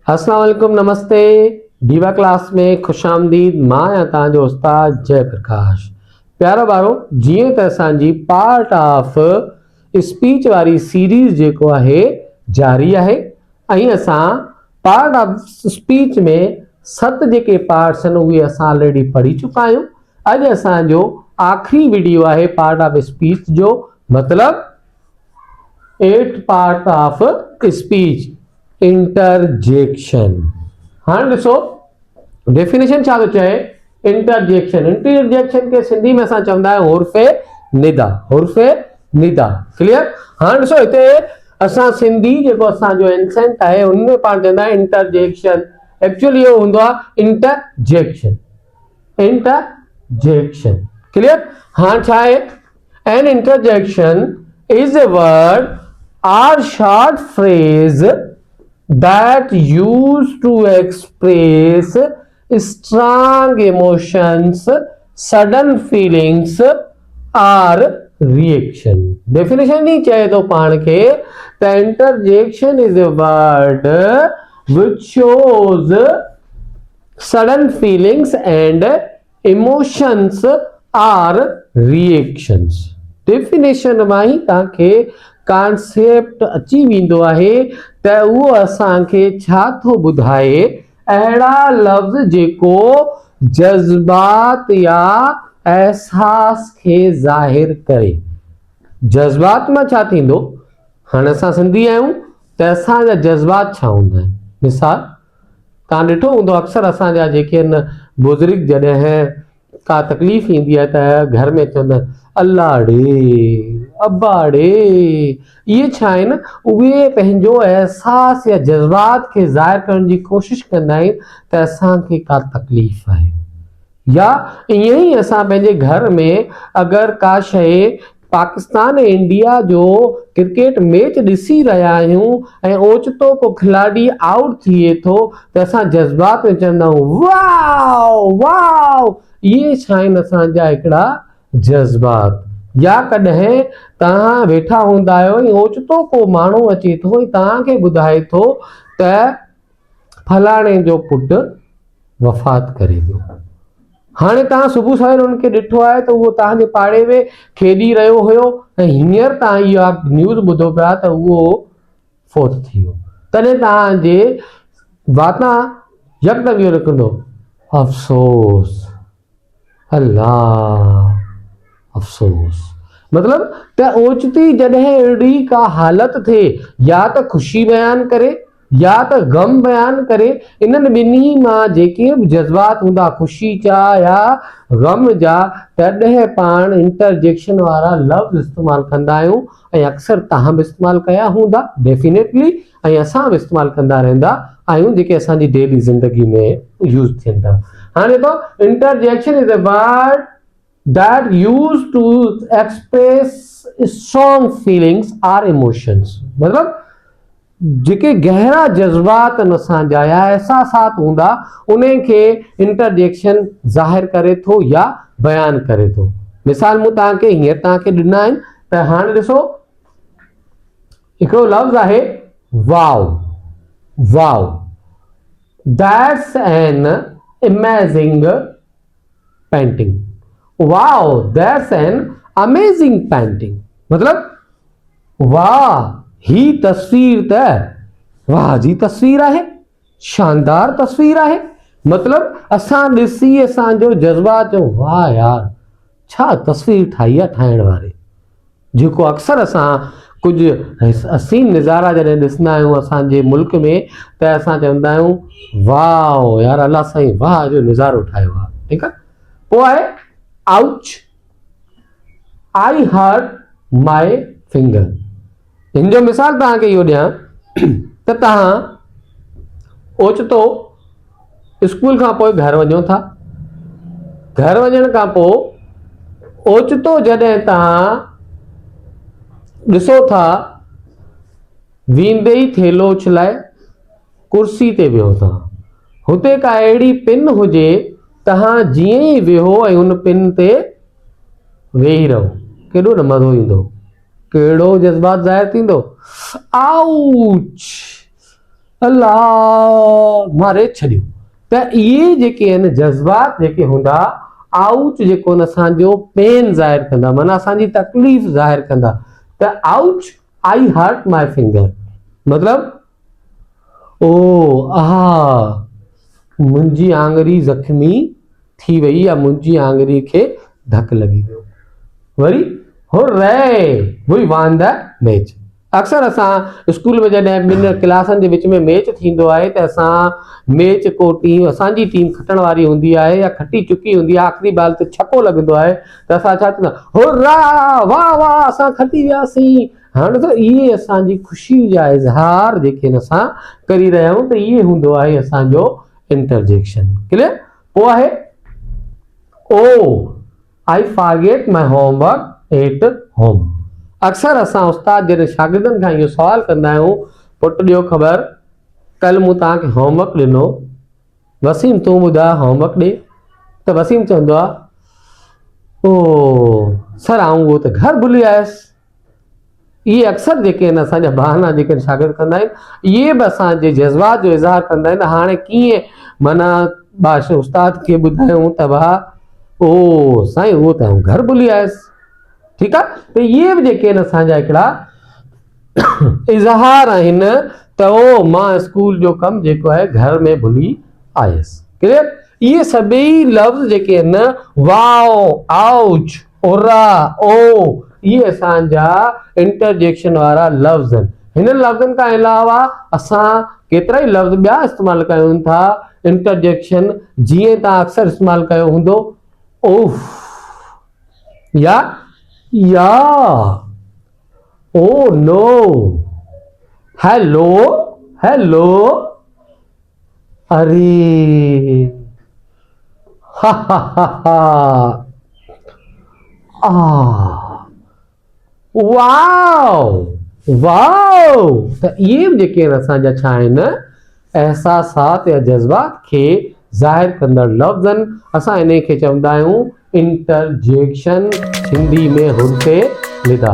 अस्सलाम वालेकुम, नमस्ते। दीवा क्लास में खुशामदीद। मां या तव्हांजो उस्ताद जयप्रकाश। प्यारो ॿारो, जीअं त असांजी पार्ट ऑफ स्पीच वारी सीरीज़ जेको आहे जारी आहे ऐं असां पार्ट ऑफ स्पीच में 7 जेके पार्ट्स आहिनि उहे असां ऑलरेडी पढ़ी चुका आहियूं। अॼु असांजो आख़िरी वीडियो आहे पार्ट ऑफ स्पीच जो, मतिलबु 8 पार्ट ऑफ स्पीच इंटरजेक्शन। हाँ ॾिसो डेफिनेशन छा थो चए। इंटरजेक्शन के सिंधी में असां चवंदा आहियूं हुर्फ़े निदा। क्लियर। हाँ ॾिसो हिते असां सिंधी जेको असांजो एंसेंट आहे उनमें पाण चवंदा आहियूं इंटरजेक्शन। एक्चुअली इहो हूंदो आहे इंटरजेक्शन। क्लियर। हाँ छा आहे। An interjection is a word or short phrase that used to express strong emotions, sudden feelings or reaction. Definition नहीं चाहिए तो पान के the interjection is a word which shows sudden feelings and emotions or reactions. Definition मां ही तव्हांखे concept अची वेंदो आहे त उहो असांखे छा थो ॿुधाए। अहिड़ा लफ़्ज़ जेको जज़्बात या एहसास खे ज़ाहिर करे। जज़्बात मां छा थींदो। हाणे असां सिंधी आहियूं त असांजा जज़्बात छा हूंदा आहिनि। मिसाल तव्हां ॾिठो हूंदो अक्सर असांजा जेके आहिनि बुज़ुर्ग जॾहिं का तकलीफ़ ईंदी आहे त घर में चवंदा आहिनि अल्लाह ॾे अब्बा ॾे। इहे छा आहिनि, उहे पंहिंजो एहसास या जज़्बात खे ज़ाहिर करण जी कोशिशि कंदा आहिनि त असांखे का तकलीफ़ आहे। या ईअं ई असां पंहिंजे घर में अगरि का शइ पाकिस्तान ऐं इंडिया जो क्रिकेट मैच ॾिसी रहिया आहियूं ऐं ओचितो को खिलाड़ी आउट थिए थो त असां जज़्बात में चवंदा आहियूं वाओ वाओ। इहे छा आहिनि असांजा हिकिड़ा जज़्बात। या कॾहिं तव्हां वेठा हूंदा आहियो ऐं ओचितो को माण्हू अचे थो ऐं तव्हांखे ॿुधाए थो त फलाणे जो पुटु वफ़ात करे वियो। हाणे तव्हां सुबुह सवेल उनखे ॾिठो आहे त उहो तव्हांजे पाड़े में खेॾी रहियो हुयो ऐं हींअर तव्हां इहा न्यूज़ ॿुधो पिया त उहो फोत थी वियो। तॾहिं तव्हांजे वाता यकदमि इहो निकिरंदो अफ़सोस, अल्लाह अफ़सोस। मतलब त ओचिती जॾहिं अहिड़ी का हालत थिए या त ख़ुशी बयान करे या त गम बयान करे, इन्हनि ॿिन्ही मां जेके बि जज़्बात हूंदा ख़ुशी जा या गम जा, तॾहिं पाण इंटरजेक्शन वारा लफ़्ज़ इस्तेमालु कंदा आहियूं ऐं अक्सर तव्हां बि इस्तेमालु कया हूंदा डेफिनेटली ऐं असां बि इस्तेमालु कंदा रहंदा आहियूं जेके असांजी डेली ज़िंदगी में यूज़ थियनि था। हाणे तो interjection is a word that used to express strong feelings or emotions। मतलब जेके गहरा जज़्बात असांजा या एहसासात हूंदा उन्हें खे इंटरजेक्शन ज़ाहिर करे थो या बयान करे थो। मिसाल मूं तव्हांखे हींअर तव्हांखे ॾिना आहिनि त हाणे ॾिसो हिकिड़ो लफ़्ज़ आहे wow wow. That's an amazing painting. Wow that's an amazing painting. मतलब वाह ही तस्वीर त वाह जी तस्वीर आहे, शानदार तस्वीर आहे। मतलब असां ॾिसी असांजो जज़्बात जो वाह यार छा तस्वीर ठाही आहे ठाहिण वारे। जेको अक्सर असां कुझु हसीन नज़ारा जॾहिं ॾिसंदा आहियूं असांजे मुल्क में त असां चवंदा आहियूं वाह यार अल्लाह साईं वाह जो नज़ारो ठाहियो आहे। ठीकु आहे। पोइ आहे ouch, I hurt my finger. हिन जो मिसाल तव्हांखे इहो ॾियां त तव्हां ओचितो स्कूल खां पोइ घर वञो था। घर वञण खां पोइ ओचितो जॾहिं तव्हां ॾिसो था वेंदे ई थेलो उछलाए कुर्सी ते वियो था, हुते का अहिड़ी पिन हुजे तव्हां जीअं ई विहो ऐं उन पिन ते वेही रहो, केॾो न मज़ो ईंदो, कहिड़ो जज़्बात ज़ाहिर थींदो। आउच अल्लाह मारे छॾियो। त इहे जेके आहिनि जज़्बात जेके हूंदा, आउच जेको आहिनि असांजो पेन ज़ाहिर कंदा, माना असांजी तकलीफ़ ज़ाहिर कंदा। त ouch I hurt my finger मतलब ओ मुंहिंजी आंगुरी ज़ख़्मी थी वई या मुंहिंजी आंगुरी खे धकु लॻी वियो। वरी hurray we won the match. अक्सर असां स्कूल में जॾहिं ॿिनि क्लासनि जे विच में मैच थींदो आहे त असां मैच को टीम असांजी टीम खटण वारी हूंदी आहे या खटी चुकी हूंदी आहे, आख़िरी बाल ते छको लॻंदो आहे त असां छा चवंदा हुर्रा वाह वाह असां खटी वियासीं। हाणे त इहे असांजी ख़ुशी जा इज़हार जेके आहिनि असां करी रहिया आहियूं, त इहे हूंदो आहे असांजो इंटरजेक्शन। क्लियर? पोइ आहे oh I forget my homework at home. अक्सर असां उस्ताद जॾहिं शागिर्दनि खां इहो सवाल कंदा आहियूं, पुटु ॾियो ख़बर कल्ह मूं तव्हांखे होमवर्क ॾिनो, वसीम तूं ॿुधाए होमवर्क ॾे। त वसीम चवंदो आहे ओ सर आऊं उहो त घर भुली आयुसि। इहे अक्सर जेके आहिनि असांजा बहाना जेके आहिनि शागिर्द कंदा आहिनि, इहे बि असांजे जज़्बात जो इज़हार कंदा आहिनि। हाणे कीअं माना उस्ताद खे ॿुधायूं त भाउ ओ साईं उहो त आऊं घर भुली आयुसि। ठीकु आहे? त इहे बि जेके आहिनि असांजा हिकिड़ा इज़हार आहिनि त ओ मां स्कूल जो कमु जेको आहे घर में भुली आयुसि। क्लियर? इहे सभई लफ़्ज़ जेके आहिनि वाओ आउच उर्रा ओ इहे असांजा इंटरजेक्शन वारा लफ़्ज़ आहिनि। हिननि लफ़्ज़नि खां अलावा असां केतिरा ई लफ़्ज़ ॿिया इस्तेमालु कयूं था इंटरजेक्शन, जीअं तव्हां अक्सर इस्तेमालु कयो हूंदो उफ या ओ नो, हेलो हेलो, अरे हा हा हा हा, वाओ वाओ। त इहे बि जेके आहिनि असांजा छा आहिनि एहसासात या जज़्बात खे ज़ाहिर कंदड़ लफ़्ज़ आहिनि। असां इन खे चवंदा आहियूं इंटरजेक्शन, हिंदी में हुर्ते लिदा।